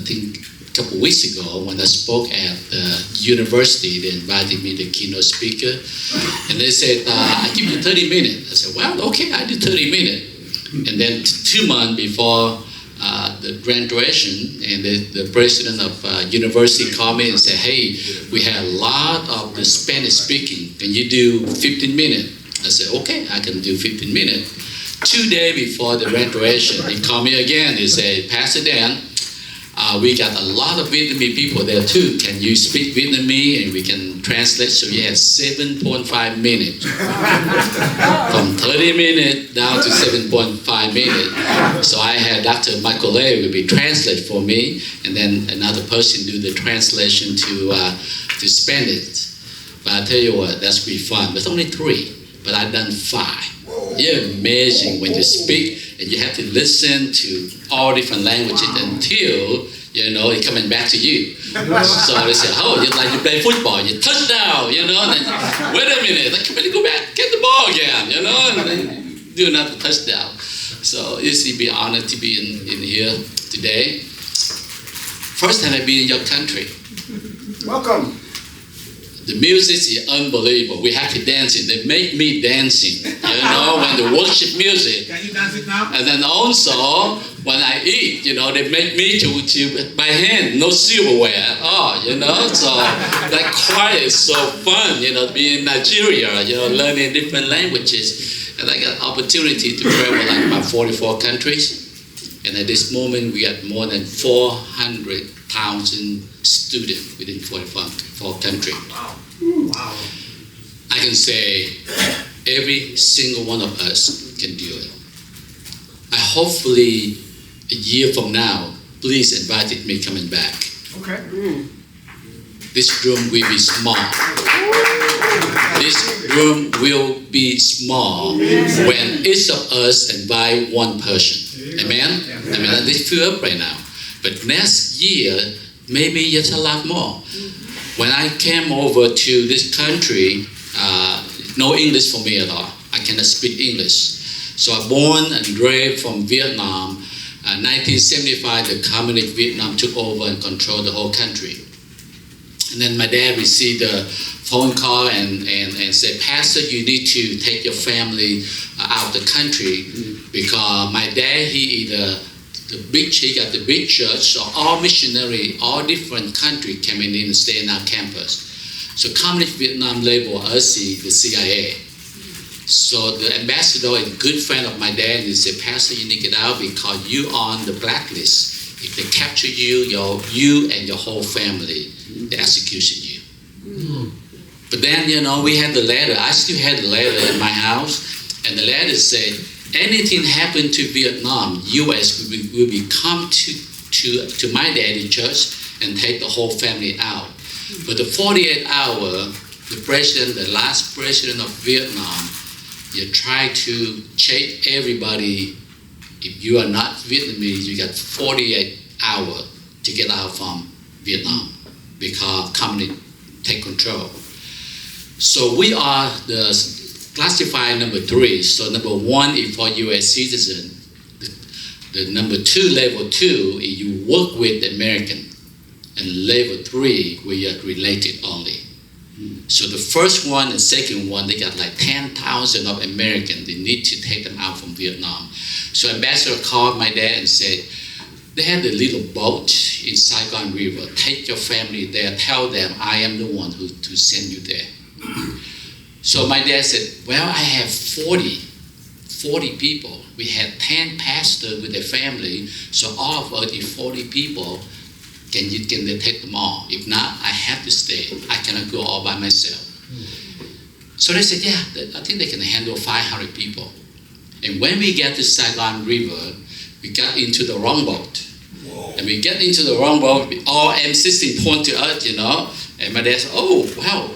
think a couple of weeks ago when I spoke at the university. They invited me to keynote speaker, and they said, I give you 30 minutes. I said, well, okay, I do 30 minutes. And then 2 months before the graduation, and the president of university called me and said, hey, we have a lot of the Spanish speaking. Can you do 15 minutes? I said, okay, I can do 15 minutes. 2 days before the graduation, he called me again. He said, Pastor Dan, we got a lot of Vietnamese people there too. Can you speak Vietnamese and we can translate? So you have 7.5 minutes. From 30 minutes down to 7.5 minutes. So I had Dr. Michael Lay will be translate for me, and then another person do the translation to Spanish. But I tell you what, that's be fun. But only 3, but I've done 5. You're amazing when you speak and you have to listen to all different languages until, it's coming back to you. So they say, oh, it's like you play football, you touchdown, and then, wait a minute, like, come on, go back, get the ball again, and then do another touchdown. So it's be honored to be in here today. First time I've been in your country. Welcome. The music is unbelievable. We have to dance it. They make me dancing, when the worship music. Can you dance it now? And then also, when I eat, they make me to by hand, no silverware at all, So that choir is so fun, being in Nigeria, learning different languages. And I got opportunity to travel like about 44 countries. And at this moment, we got more than 400,000 students within 44 countries. Wow. I can say every single one of us can do it. Hopefully a year from now, please invite me coming back. Okay. This room will be small. This room will be small when each of us invite one person. Amen? Amen. I just feel up right now. But next year, maybe it's a lot more. When I came over to this country, no English for me at all. I cannot speak English. So I born and raised from Vietnam. 1975, the communist Vietnam took over and controlled the whole country. And then my dad received a phone call and said, Pastor, you need to take your family out of the country because my dad, he got the big church, so all missionary, all different countries coming in and stay in our campus. So Communist Vietnam labeled us the CIA. So the ambassador, a good friend of my dad, he said, Pastor, you need to get out because you on the blacklist. If they capture you and your whole family, they execution you. But then, we had the letter. I still had the letter in my house, and the letter said, anything happened to Vietnam, U.S. will be come to my daddy church and take the whole family out. But the 48 hour, the last president of Vietnam, you try to chase everybody. If you are not Vietnamese, you got 48 hours to get out from Vietnam because communists take control. So we are the classified number 3. So number 1 is for U.S. citizen. The number 2, level 2, is you work with American. And level 3, we are related only. So the first one and second one, they got like 10,000 of Americans. They need to take them out from Vietnam. So ambassador called my dad and said, they had a little boat in Saigon River. Take your family there. Tell them I am the one who to send you there. So my dad said, well, I have 40 people. We had 10 pastors with their family. So all of us, 40 people, can they take them all? If not, I have to stay. I cannot go all by myself. So they said, yeah, I think they can handle 500 people. And when we get to Saigon River, we got into the wrong boat. And we get into the wrong boat, all M16 point to us, And my dad said, oh, wow,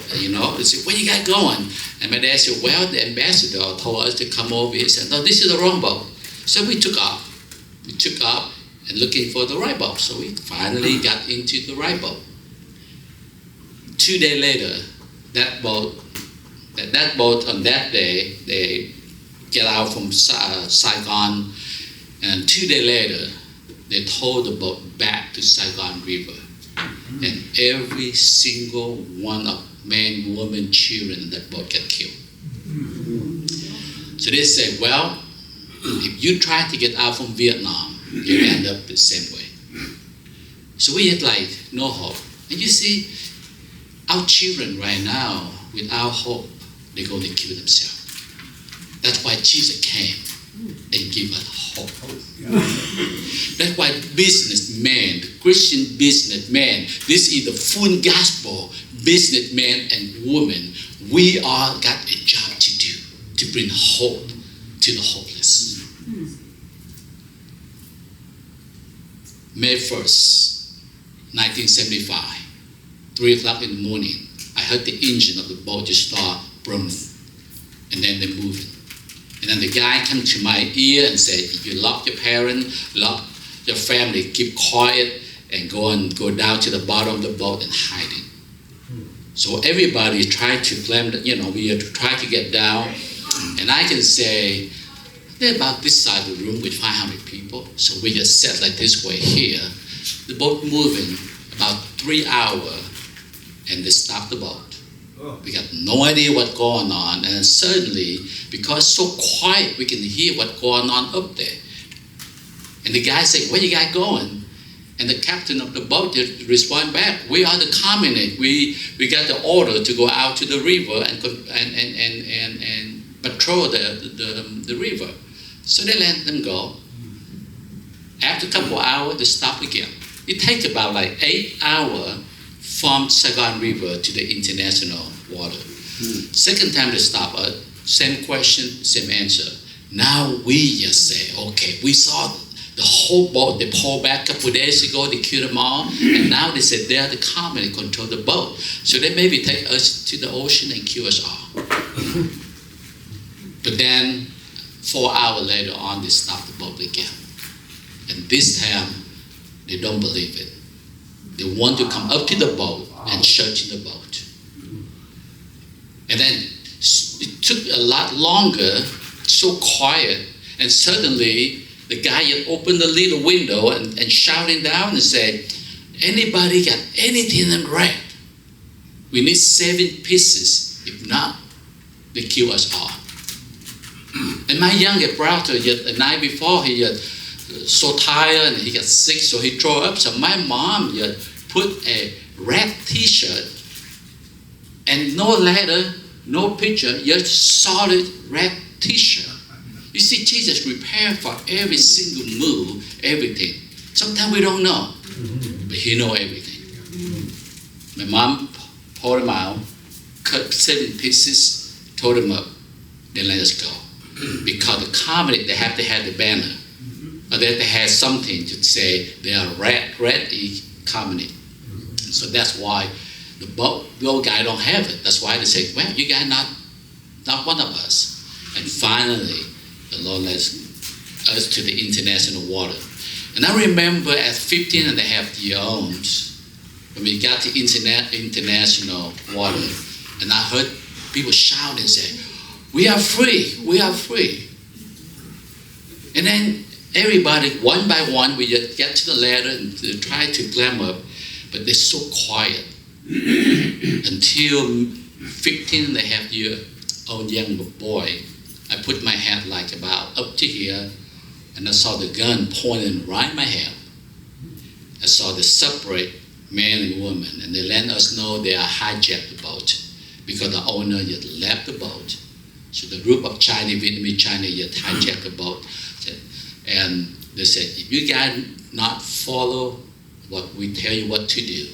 They said, where you guys going? And my dad said, well, the ambassador told us to come over. He said, no, this is the wrong boat. So we took off. And looking for the right boat. So we finally got into the right boat. 2 days later, that boat on that day, they get out from Saigon, and 2 days later, they towed the boat back to Saigon River. And every single one of men, women, children in that boat got killed. So they say, well, if you try to get out from Vietnam, you end up the same way. So we had like no hope. And you see, our children right now, without hope, they're going to kill themselves. That's why Jesus came and gave us hope. That's why businessmen, the Christian businessmen, this is the full gospel businessmen and women. We all got a job to do to bring hope to the hopeless. May 1st, 1975, 3 o'clock in the morning, I heard the engine of the boat just start brumming, and then they're moving. And then the guy came to my ear and said, if you love your parents, love your family, keep quiet and go down to the bottom of the boat and hide it. So everybody tried to claim that, we had to try to get down. And I can say, they're about this side of the room with 500 people. So we just sat like this way here. The boat moving about 3 hours, and they stopped the boat. We got no idea what's going on, and then suddenly, because it's so quiet, we can hear what's going on up there. And the guy said, where you guys going? And the captain of the boat responded back, we are the communists. We got the order to go out to the river and patrol the river. So they let them go. After a couple of hours, they stop again. It takes about like 8 hours from Saigon River to the international water. Second time they stop us, same question, same answer. Now we just say, okay, we saw the whole boat, they pulled back a couple of days ago, they killed them all, and now they said they're the common, they control the boat. So they maybe take us to the ocean and kill us all. But then 4 hours later on, they stop the boat again. And this time, they don't believe it. They want to come up to the boat and search the boat. And then it took a lot longer, so quiet, and suddenly the guy had opened the little window and shouting down and said, anybody got anything in red? We need 7 pieces. If not, they kill us all. And my younger brother, the night before, he had so tired and he got sick, so he threw up. So my mom put a red T-shirt and no letter, no picture, just solid red T-shirt. You see, Jesus prepared for every single move, everything. Sometimes we don't know, but he knows everything. My mom pulled him out, cut 7 pieces, tore them up, then let us go. Because the comedy, they have to have the banner. Or they have to have something to say they are red comedy. So that's why the boat guy don't have it. That's why they say, well, you guys not one of us. And finally, the Lord led us to the international water. And I remember at 15 and a half years old, when we got to international water, and I heard people shout and say, we are free, we are free. And then everybody, one by one, we just get to the ladder and try to climb up, but they're so quiet. Until 15 and a half year old young boy, I put my hand like about up to here, and I saw the gun pointing right my head. I saw the separate man and woman, and they let us know they are hijacked the boat because the owner had left the boat. So the group of Chinese, Vietnamese, Chinese had hijacked the boat. And they said, if you guys not follow what we tell you what to do,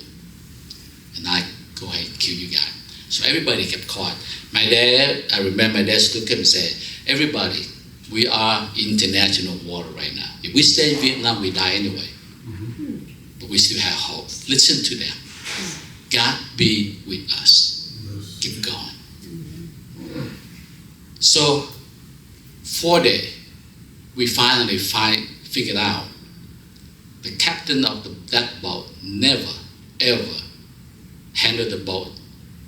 and I go ahead and kill you guys. So everybody kept quiet. My dad, I remember my dad stood up and said, everybody, we are international water right now. If we stay in Vietnam, we die anyway. But we still have hope. Listen to them. God be with us. Keep going. So, 4 days, we finally figured out the captain of that boat never, ever handed the boat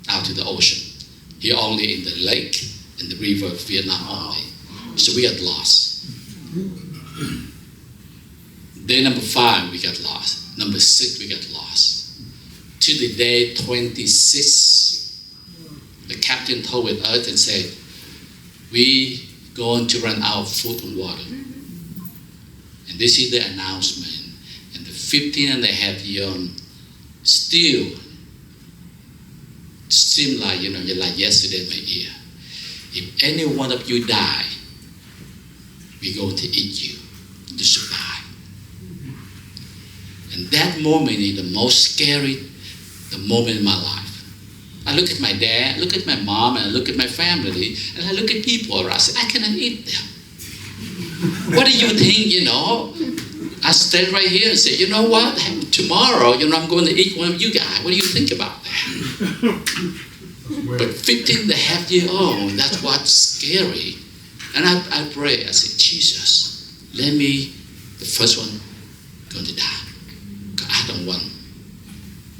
out to the ocean. He only in the lake, in the river of Vietnam only. So we had lost. Day number 5, we got lost. Number 6, we got lost. To the day 26, the captain told with us and said, we going to run out of food and water. And this is the announcement. And the 15 and a half year still seem like, like yesterday in my ear. If any one of you die, we're going to eat you to survive. And that moment is the most scary moment in my life. I look at my dad, look at my mom, and I look at my family, and I look at people around. I say, I cannot eat them. What do you think, I stand right here and say, you know what? Tomorrow, I'm going to eat one of you guys. What do you think about that? But 15 and a half year old, that's what's scary. And I pray, I say, Jesus, let me, the first one, going to die. Because I don't want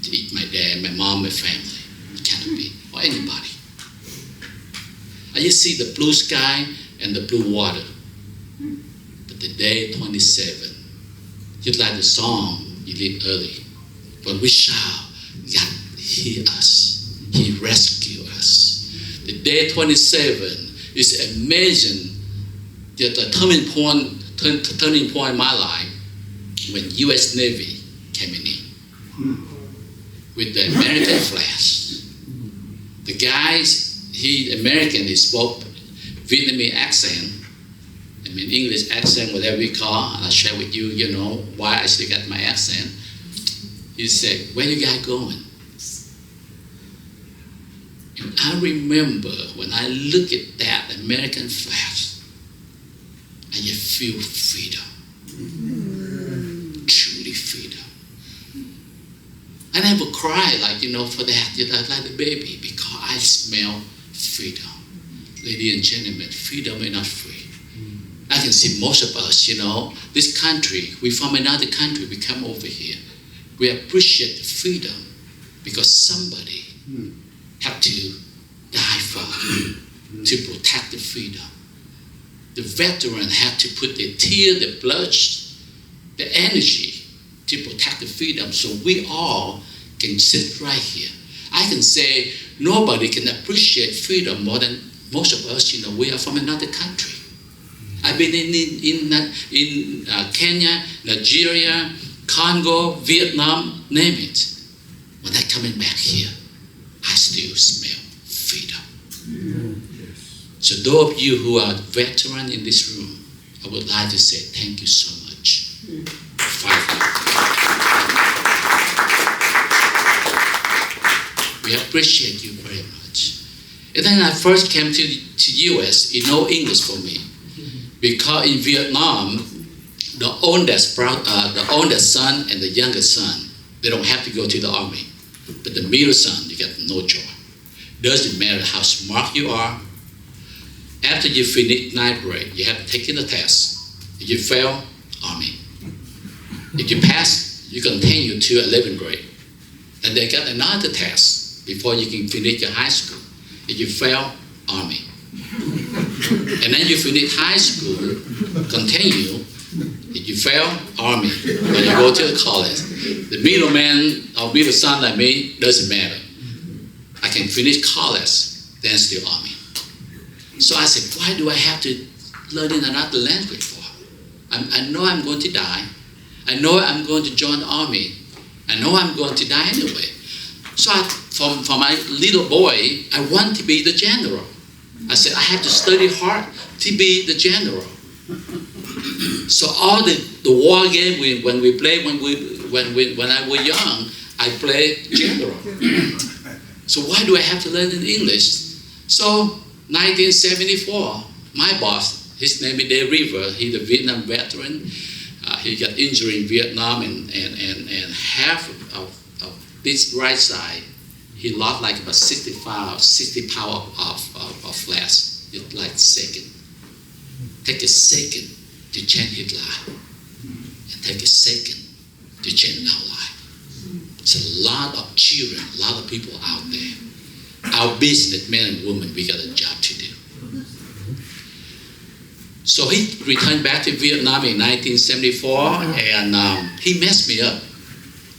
to eat my dad, my mom, my family. It cannot be, or anybody. I just see the blue sky and the blue water. But the day 27, just like the song you did early, when we shout, God hear us, He rescue us. The day 27 is amazing. The turning point in my life when U.S. Navy came in with the American flag. The guys, American, he spoke Vietnamese accent, English accent, whatever we call. I'll share with you, why I still got my accent. He said, where you guys going? And I remember when I look at that American flag, I just feel freedom. Truly freedom. I never cried for that, like the baby, because I smell freedom. Ladies and gentlemen, freedom is not free. I can see most of us, this country, we from another country, we come over here. We appreciate the freedom because somebody had to die for to protect the freedom. The veteran had to put their tears, their blood, the energy to protect the freedom. So we all can sit right here. I can say nobody can appreciate freedom more than most of us. We are from another country. I've been in Kenya, Nigeria, Congo, Vietnam, name it. When I'm coming back here, I still smell freedom. Yes. So those of you who are veterans in this room, I would like to say thank you so much for fighting. We appreciate you very much. And then I first came to U.S., no English for me. Because in Vietnam, the oldest son and the youngest son, they don't have to go to the army. But the middle son, you get no choice. Doesn't matter how smart you are. After you finish 9th grade, you have to take the test. If you fail, army. If you pass, you continue to 11th grade. And they got another test before you can finish your high school. If you fail, army. And then you finish high school, continue. If you fail, army. When you go to college, the middleman or middle son like me, doesn't matter. I can finish college, then still army. So I said, why do I have to learn another language for? I know I'm going to die. I know I'm going to join the army. I know I'm going to die anyway. So from my little boy, I want to be the general. I said, I have to study hard to be the general. So all the war game when we played when I was young, I played general. So why do I have to learn in English? So 1974, my boss, his name is Roever, he's a Vietnam veteran. He got injured in Vietnam and half of this right side, he lost like about 60 pounds of flesh. It's like second. Take a second to change his life. And take a second to change our life. There's a lot of children, a lot of people out there. Our business, men and women, we got a job to do. So he returned back to Vietnam in 1974, and he messed me up.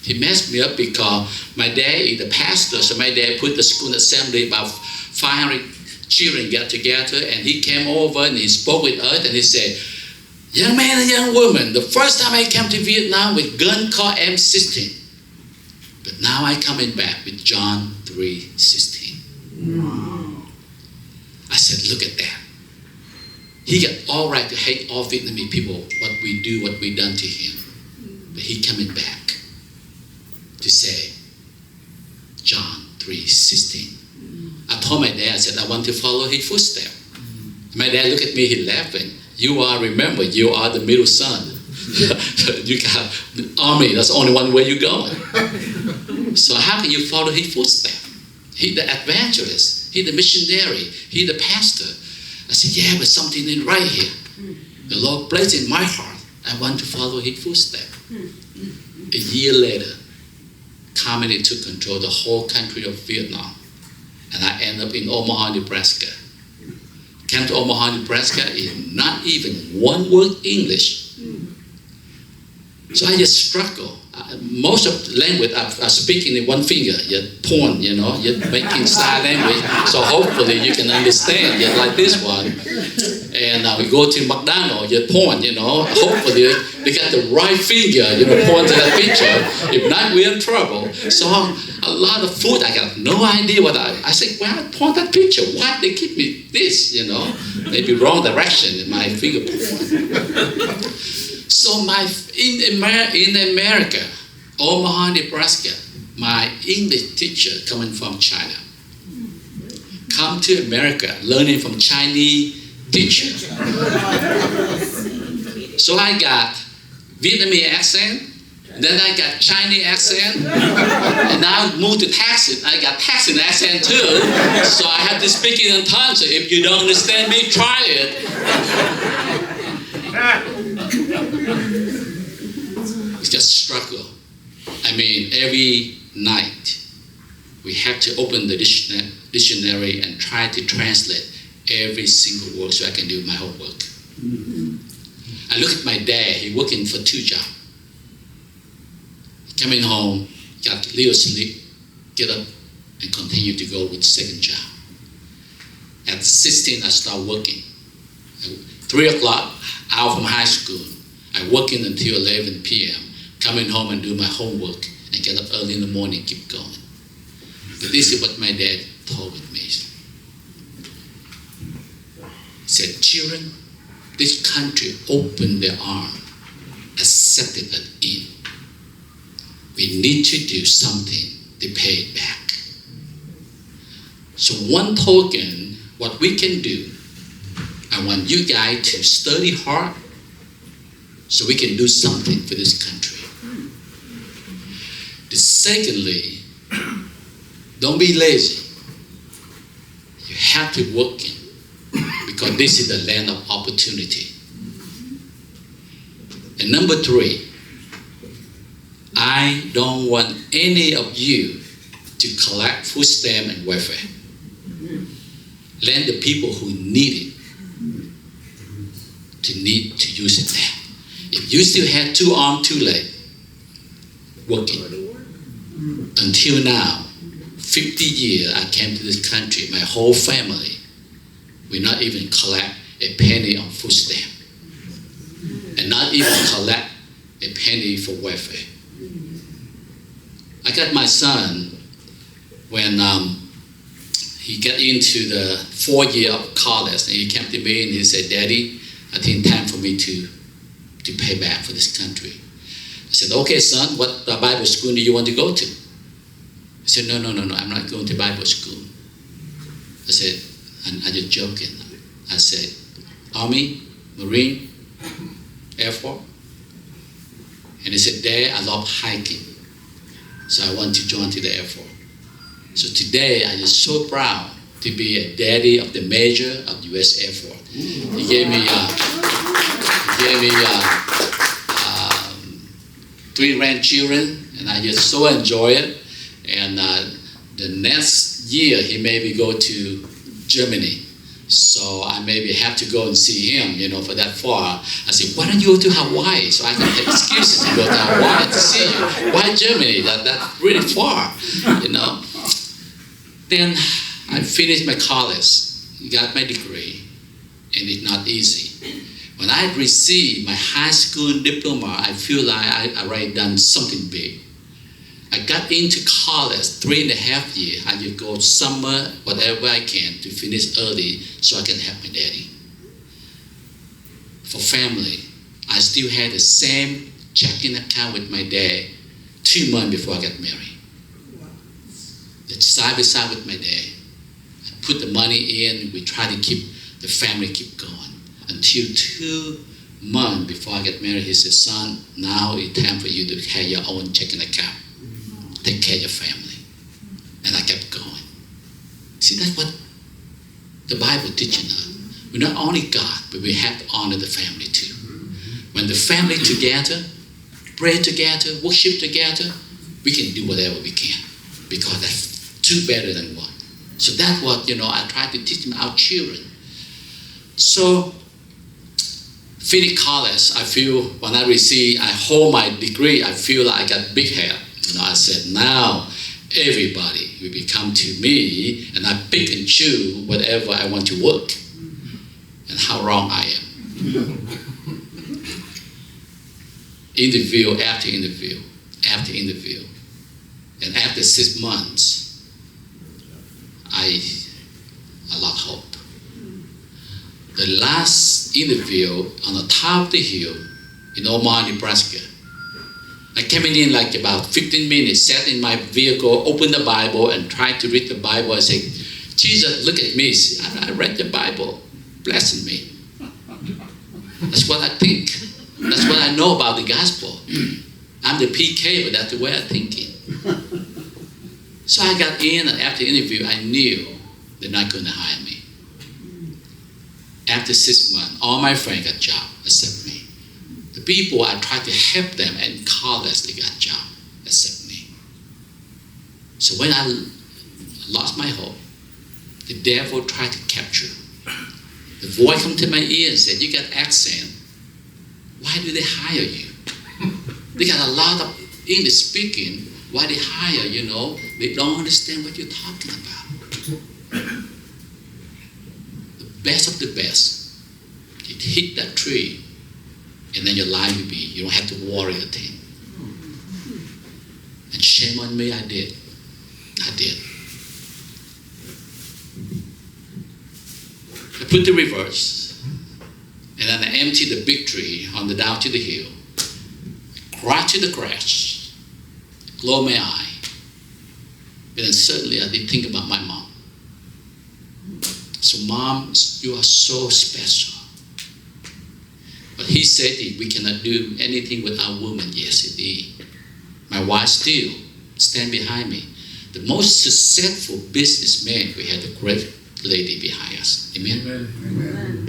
He messed me up because my dad is the pastor, so my dad put the school assembly, about 500 children get together, and he came over and he spoke with us, and he said, young man and young woman, the first time I came to Vietnam with gun called M16, but now I coming back with John 3:16. Wow. I said, look at that. He got all right to hate all Vietnamese people, what we do, what we done to him. But he coming back to say, John 3:16. I told my dad, I said, I want to follow his footsteps. My dad looked at me, he laughing. Remember, you are the middle son. You got the army, that's the only one way you're going. So how can you follow his footsteps? He's the evangelist, he's the missionary, he's the pastor. I said, yeah, but something ain't right here. The Lord placed in my heart, I want to follow his footsteps. A year later, communist took control of the whole country of Vietnam. And I ended up in Omaha, Nebraska. Came to Omaha, Nebraska, is not even one word English. So I just struggle. Most of the language I speaking in one finger, you're porn, you're making sign language, so hopefully you can understand, like this one. And we go to McDonald's, you're porn, hopefully they got the right finger, point to that picture. If not, we're in trouble. So a lot of food, I got no idea what I said, well, I point that picture, why they give me this, maybe wrong direction in my finger point. So in America, Omaha, Nebraska, my English teacher coming from China, come to America learning from Chinese teacher. So I got Vietnamese accent, then I got Chinese accent, and now I moved to Texas, I got Texan accent too. So I have to speak it in tongues. So if you don't understand me, try it. It's just struggle. I mean, every night we have to open the dictionary and try to translate every single word so I can do my homework. I look at my dad, he working for 2 jobs. Coming home, got a little sleep, get up and continue to go with 2nd job. At 16, I start working. 3 o'clock, out from high school, I working until 11 p.m., coming home and do my homework and get up early in the morning, keep going. But this is what my dad told with me. He said, children, this country opened their arm, accepted us in. We need to do something to pay it back. So one token, what we can do, I want you guys to study hard so we can do something for this country. Secondly, don't be lazy. You have to work in, because this is the land of opportunity. And number 3, I don't want any of you to collect food stamp and welfare. Let the people who need it need to use it now. If you still have 2 arms, 2 legs, working. Until now, 50 years I came to this country, my whole family, we not even collect a penny on food stamp. And not even collect a penny for welfare. I got my son when he got into the 4th year of college, and he came to me and he said, Daddy, I think time for me to pay back for this country. I said, okay, son, what Bible school do you want to go to? He said, no, I'm not going to Bible school. I said, I'm just joking. I said, Army, Marine, Air Force. And he said, Dad, I love hiking, so I want to join to the Air Force. So today, I'm just so proud to be a daddy of the Major of the U.S. Air Force. He gave me 3 grandchildren, and I just so enjoy it. And the next year, he made me go to Germany. So I maybe have to go and see him, for that far. I said, why don't you go to Hawaii? So I can have excuses to go to Hawaii to see you. Why Germany? That's really far, Then I finished my college, got my degree, and it's not easy. When I received my high school diploma, I feel like I already done something big. I got into college 3.5 years. I just go summer, whatever I can to finish early so I can help my daddy. For family, I still had the same checking account with my dad 2 months before I got married. It's side by side with my dad. I put the money in, we try to keep the family keep going. Until 2 months before I get married, he said, son, now it's time for you to have your own checking account. Take care of your family. And I kept going. See, that's what the Bible teaching us. We're not only God, but we have to honor the family too. When the family together, pray together, worship together, we can do whatever we can. Because that's two better than one. So that's what, I try to teach our children. So, finish college, I feel when I hold my degree, I feel like I got big head. I said, now everybody will come to me and I pick and choose whatever I want to work. And how wrong I am. Interview after interview, after interview. And after 6 months, I lost hope. The last interview on the top of the hill in Omaha, Nebraska. I came in like about 15 minutes, sat in my vehicle, opened the Bible and tried to read the Bible. I said, Jesus, look at me. I read the Bible. Blessing me. That's what I think. That's what I know about the gospel. I'm the PK, but that's the way I'm thinking. So I got in, and after the interview, I knew they're not going to hire me. After 6 months, all my friends got jobs except me. The people I tried to help them in college, they got jobs except me. So when I lost my hope, the devil tried to capture. The voice come to my ear and said, you got accent. Why do they hire you? They got a lot of English speaking. Why they hire, They don't understand what you're talking about. The best of the best. You hit that tree, and then your life will be, you don't have to worry a thing. And shame on me, I did. I put the reverse, and then I emptied the big tree on the down to the hill, right to the crash, close my eye, and then suddenly I did think about my mom. So Mom, you are so special. But he said we cannot do anything without women. Yes, it is. My wife still stand behind me. The most successful businessman, we had a great lady behind us. Amen? Amen.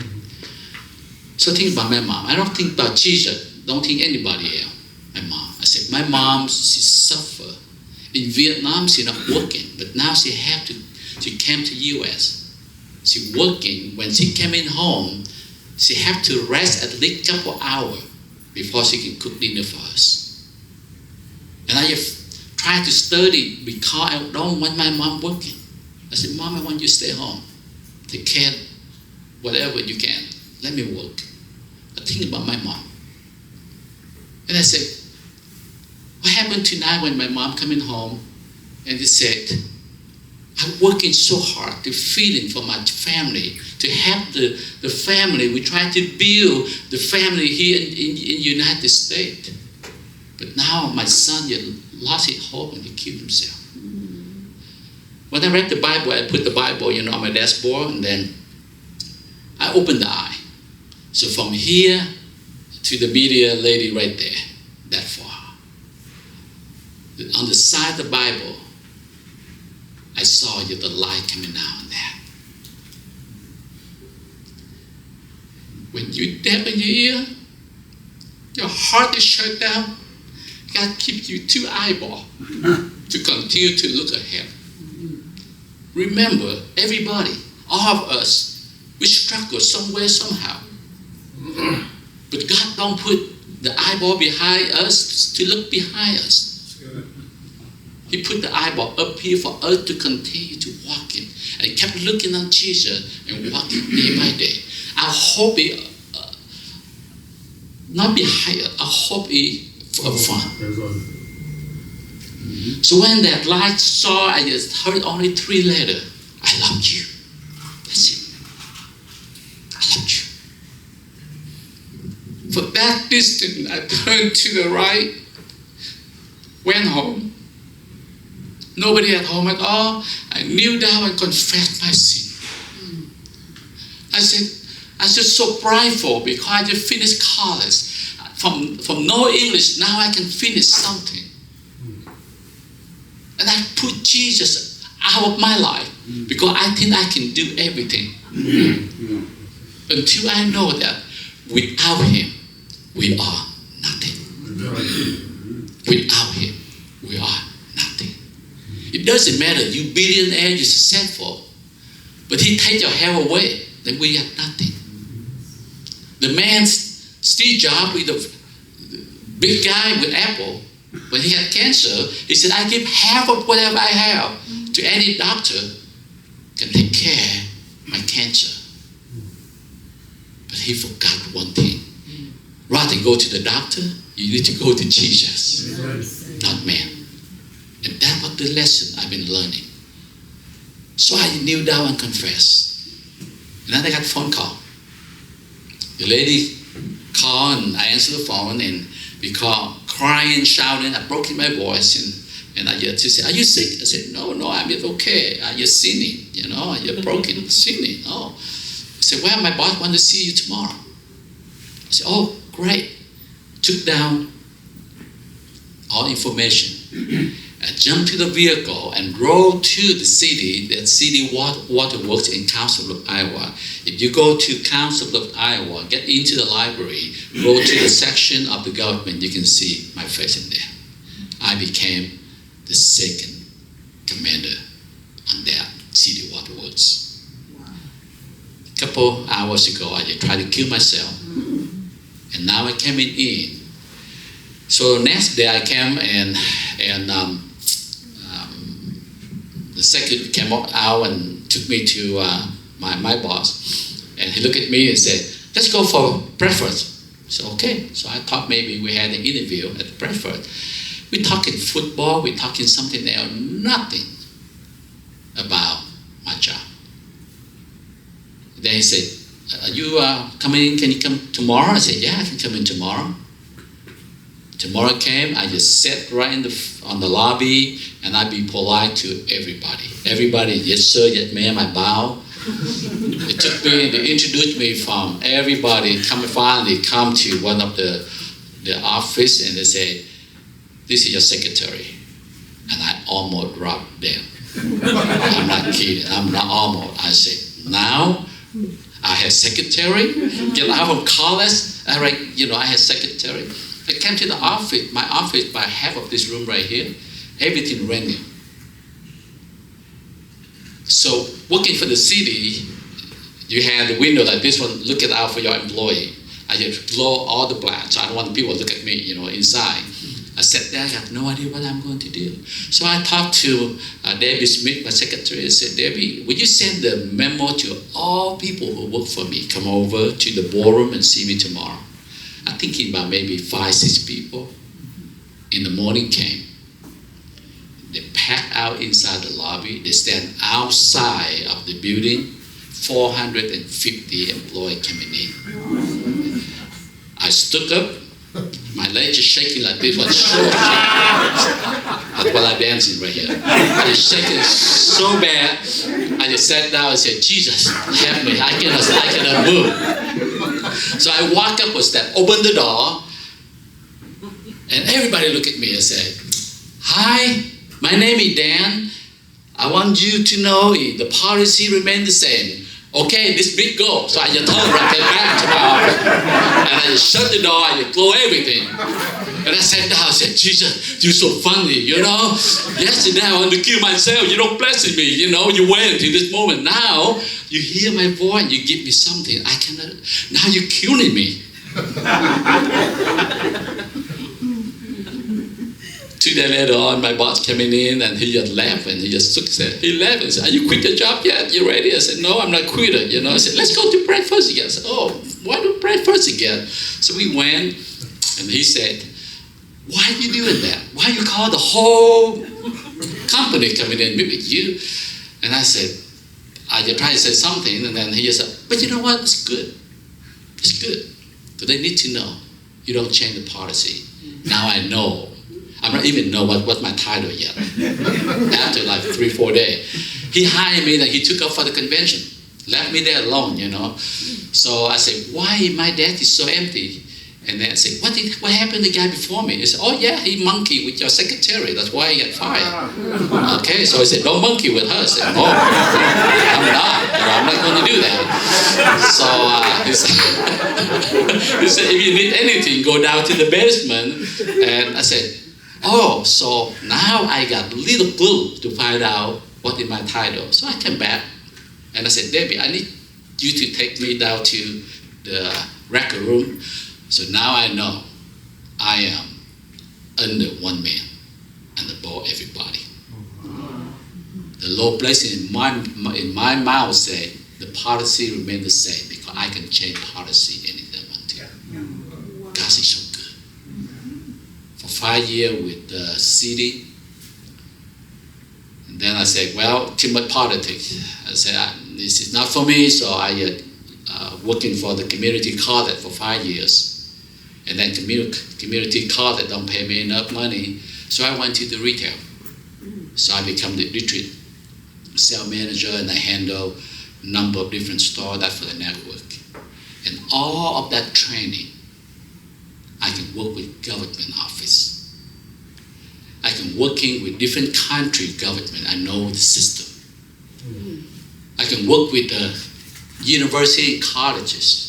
So think about my mom. I don't think about Jesus. Don't think anybody else. My mom. I said, my mom, she suffered. In Vietnam, she's not working. But now she came to U.S. She working. When she came in home, she have to rest at least a couple hours before she can cook dinner for us. And I just try to study because I don't want my mom working. I said, Mom, I want you to stay home. Take care whatever you can. Let me work. I think about my mom. And I said, what happened tonight when my mom coming home and they said, I'm working so hard to feeding for my family, to help the family. We try to build the family here in United States. But now my son lost his hope and he killed himself. When I read the Bible, I put the Bible, on my dashboard, and then I opened the eye. So from here to the media lady right there, that far. On the side of the Bible, I saw the light coming out on that. When you deaf in your ear, your heart is shut down, God keeps you 2 eyeballs to continue to look ahead. Remember, everybody, all of us, We struggle somewhere, somehow. But God don't put the eyeball behind us to look behind us. He put the eyeball up here for us to continue to walk in. And he kept looking on Jesus and walking day by day. I hope it, not behind us, I hope it for fun. So when that light saw, I just heard only 3 letters. I love you. That's it. I love you. For that distance, I turned to the right, went home. Nobody at home at all. I kneeled down and confessed my sin. I said, so prideful because I just finished college. From no English, now I can finish something. And I put Jesus out of my life because I think I can do everything. Until I know that without Him, we are nothing. Without Him, we are nothing. It doesn't matter, you billionaire, you're successful, but He takes your health away, then we have nothing. The man, Steve Jobs, with the big guy with Apple, when he had cancer, he said, I give half of whatever I have to any doctor can take care of my cancer. But he forgot one thing. Rather than go to the doctor, you need to go to Jesus, not man. And that was the lesson I've been learning. So I kneel down and confessed. And then I got a phone call. The lady called and I answered the phone and we called crying, shouting. I broke in my voice and I just said, are you sick? I said, no, I'm okay. You're sinning, you're broken, sinning. Oh. I said, well, my boss wants to see you tomorrow. I said, oh, great. Took down all information. I jumped to the vehicle and drove to the city, that city waterworks in Council Bluffs, Iowa. If you go to Council Bluffs, Iowa, get into the library, go to the section of the government, you can see my face in there. I became the second commander on that city waterworks. A couple hours ago, I tried to kill myself. And now I came in. So next day I came and the second came out and took me to my boss. And he looked at me and said, let's go for breakfast. So okay. So I thought maybe we had an interview at breakfast. We're talking football, we're talking something else, nothing about my job. Then he said, are you coming in? Can you come tomorrow? I said, yeah, I can come in tomorrow. Tomorrow came, I just sat right on the lobby and I be polite to everybody. Everybody, yes sir, yes ma'am, I bow. They took me, they introduced me from everybody, finally come to one of the office and they say, this is your secretary. And I almost dropped them. I'm not kidding, I'm not almost. I said, now I have secretary, get out of college, I have secretary. I came to the office, my office by half of this room right here, everything raining. So working for the city, you have the window like this one, look it out for your employee. I just blow all the blinds, so I don't want people to look at me, inside. I sat there, I have no idea what I'm going to do. So I talked to Debbie Smith, my secretary, and said, Debbie, would you send the memo to all people who work for me, come over to the ballroom and see me tomorrow? I'm thinking about maybe 5-6 people. In the morning came. They packed out inside the lobby. They stand outside of the building. 450 employees coming in. I stood up. My legs are shaking like this. That's what I'm dancing right here. I was shaking so bad. I just sat down and said, Jesus, help me. I cannot move. So I walked up a step, opened the door, and everybody looked at me and said, hi, my name is Dan. I want you to know the policy remains the same. Okay, this big goal. So I just turned right back to my office. And I just shut the door, I just closed everything. And I sat down and said, Jesus, you're so funny, you know. Yesterday I wanted to kill myself. You don't bless me, you know. You wait until this moment. Now you hear my voice, you give me something. I cannot. Now you're killing me. 2 days later on, my boss coming in and he just laughed and he just shook his head. He laughed and said, are you quit your job yet? You ready? I said, no, I'm not quitting. You know, I said, let's go to breakfast again. I said, oh, why do breakfast again? So we went and he said, why are you doing that? Why you call the whole company coming in meet with you? And I said, I just tried to say something and then he just said, but you know what? It's good. It's good. But they need to know you don't change the policy. Now I know. I don't even know what's my title yet. After like 3-4 days. He hired me and he took off for the convention. Left me there alone, you know. So I said, why my desk is so empty? And then I said, what happened to the guy before me? He said, oh yeah, he monkeyed with your secretary. That's why he got fired. Okay, so I said, don't monkey with her. I said, no, I'm not going to do that. So he said, if you need anything, go down to the basement. And I said, oh, so now I got a little clue to find out what is my title. So I came back and I said, Debbie, I need you to take me down to the record room. So now I know I am under one man and above everybody. The Lord placed in my mouth say the policy remains the same because I can change policy anything I want to. God is so good. For 5 years with the city, and then I said, well, too much politics. I said, this is not for me, so I working for the community college for 5 years. And then community college don't pay me enough money, so I went to the retail. So I become the retreat sales manager and I handle a number of different stores, that's for the network. And all of that training, I can work with government office. I can working with different country government. I know the system. I can work with the university and colleges.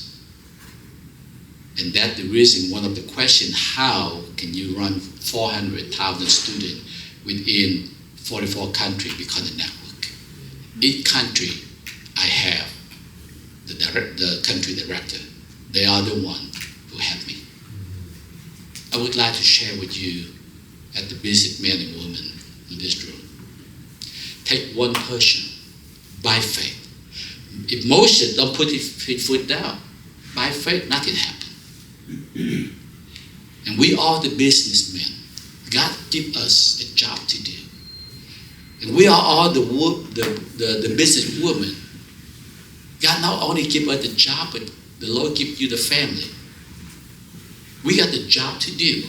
And that's the reason, one of the questions, how can you run 400,000 students within 44 countries because of the network? Each country, I have the country director. They are the one who help me. I would like to share with you at the basic men and women in this room. Take one person by faith. If Moses don't put his foot down, by faith, nothing happens. And we are the businessmen. God give us a job to do. And we are all the business women. God not only give us the job, but the Lord give you the family. We got the job to do.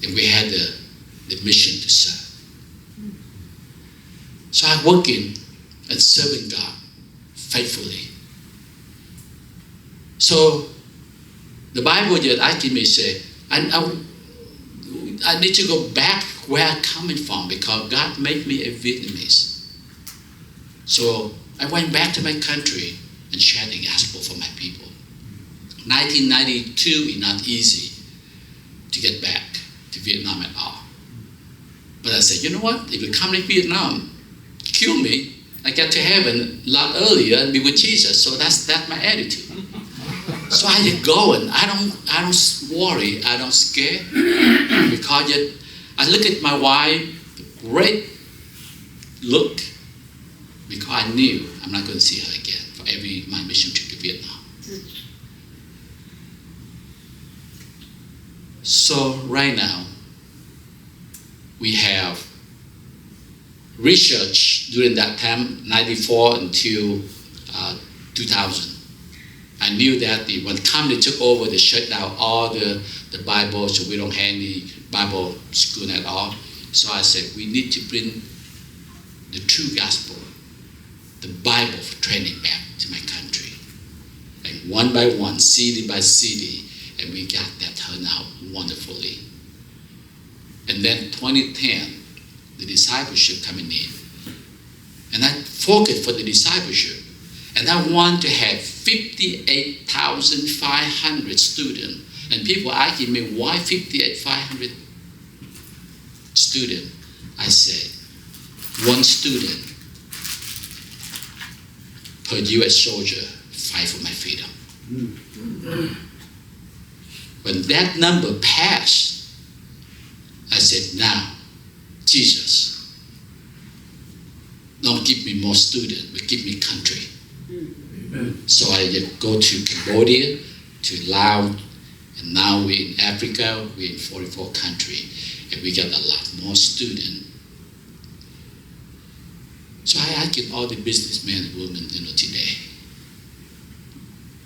And we had the mission to serve. So I'm working and serving God faithfully. So the Bible that I give me say, I need to go back where I'm coming from because God made me a Vietnamese. So I went back to my country and shared the gospel for my people. 1992 is not easy to get back to Vietnam at all. But I said, you know what? If you come to Vietnam, kill me, I get to heaven a lot earlier and be with Jesus. So that's my attitude. So I just go and I don't worry, I don't scare because I look at my wife, great look, because I knew I'm not going to see her again for my mission trip to Vietnam. So right now, we have research during that time, 94 until 2000. I knew that when the company took over, they shut down all the Bible, so we don't have any Bible school at all. So I said, we need to bring the true gospel, the Bible for training back to my country. And one by one, city by city, and we got that turned out wonderfully. And then 2010, the discipleship coming in. And I focused for the discipleship. And I want to have 58,500 students And people asking me, why 500 students? I say, one student per U.S. soldier fight for my freedom. When that number passed, I said, now, Jesus, don't give me more students, but give me country. Amen. So I go to Cambodia, to Laos, and now we're in Africa, we're in 44 countries, and we got a lot more students. So I ask all the businessmen and women, today,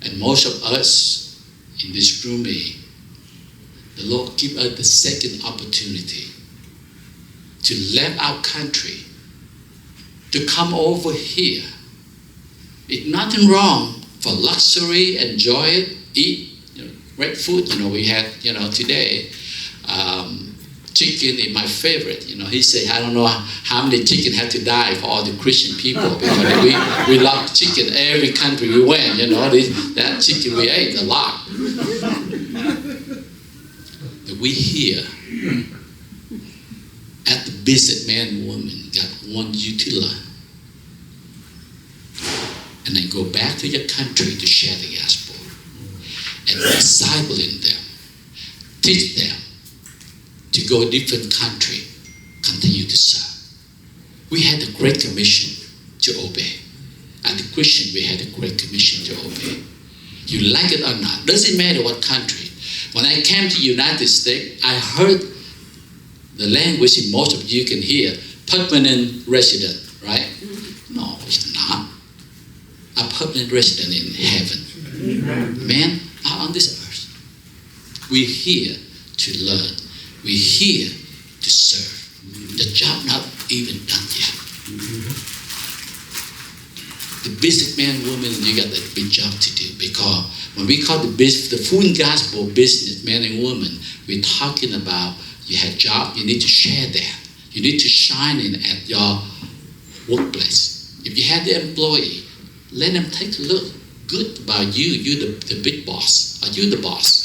and most of us in this room, the Lord give us the second opportunity to leave our country, to come over here. It's nothing wrong for luxury, enjoy it, eat, great food. We had, today, chicken is my favorite. He said, I don't know how many chicken had to die for all the Christian people, because we love chicken every country we went. That chicken we ate a lot. But we here at the businessman and woman that want you to learn, and then go back to your country to share the gospel and discipling them, teach them to go different country, continue to serve. We had a great commission to obey. As a Christian, we had a great commission to obey. You like it or not, doesn't matter what country. When I came to the United States, I heard the language most of you can hear, permanent resident, right? No, it's not. A permanent resident in heaven. Man, not on this earth. We're here to learn. We're here to serve. The job not even done yet. The businessman, woman, you got a big job to do, because when we call the full gospel businessman and woman, we're talking about you have job, you need to share that. You need to shine in at your workplace. If you have the employee, let them take a look good about you. You the big boss. Are you the boss?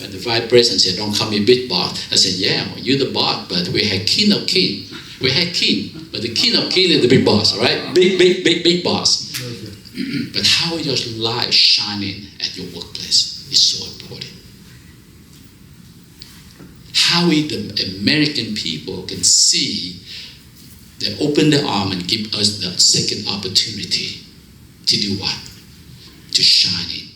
When the vice president said, don't call me big boss, I said, yeah, well, you're the boss, but we had king of king. We had king, but the king of king is the big boss, all right? Big boss. But how is your light shining at your workplace is so important. How the American people can see, they open their arm and give us the second opportunity to do what? To shine in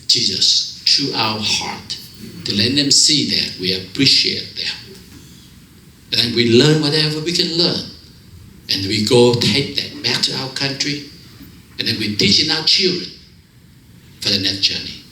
Jesus through our heart, to let them see that we appreciate them. And then we learn whatever we can learn. And we go take that back to our country, and then we teach our children for the next journey.